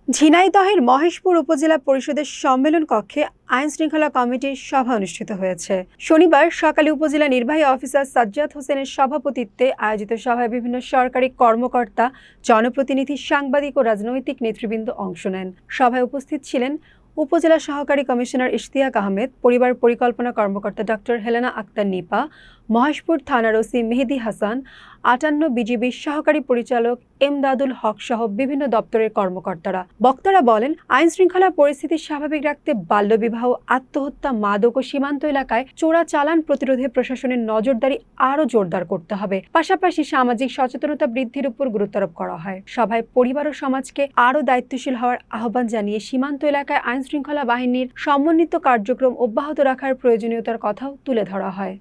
ঝিনাইদহের মহেশপুর উপজেলা পরিষদের সম্মেলন কক্ষে আইন শৃঙ্খলা কমিটির সভা অনুষ্ঠিত হয়েছে। শনিবার সকালে উপজেলা নির্বাহী অফিসার সাজ্জাদ হোসেনের সভাপতিত্বে আয়োজিত সভায় বিভিন্ন সরকারি কর্মকর্তা, জনপ্রতিনিধি, সাংবাদিক ও রাজনৈতিক নেতৃবৃন্দ অংশ নেন। সভায় উপস্থিত ছিলেন উপজেলা সহকারী কমিশনার ইশতিয়াক আহমেদ, পরিবার পরিকল্পনা কর্মকর্তা ডক্টর হেলেনা আক্তার নিপা, মহেশপুর থানার ওসি মেহেদী হাসান, ৫৮ বিজিবির সহকারী পরিচালক এমদাদুল হক সহ বিভিন্ন দপ্তরের কর্মকর্তারা। বক্তারা বলেন, আইন শৃঙ্খলা পরিস্থিতি স্বাভাবিক রাখতে বাল্যবিবাহ, আত্মহত্যা, মাদক ও সীমান্ত এলাকায় চোরাচালান প্রতিরোধে প্রশাসনের নজরদারি আরও জোরদার করতে হবে। পাশাপাশি সামাজিক সচেতনতা বৃদ্ধির উপর গুরুত্বারোপ করা হয়। সভায় পরিবার ও সমাজকে আরও দায়িত্বশীল হওয়ার আহ্বান জানিয়ে সীমান্ত এলাকায় আইন শৃঙ্খলা বাহিনীর সমন্বিত কার্যক্রম অব্যাহত রাখার প্রয়োজনীয়তার কথাও তুলে ধরা হয়।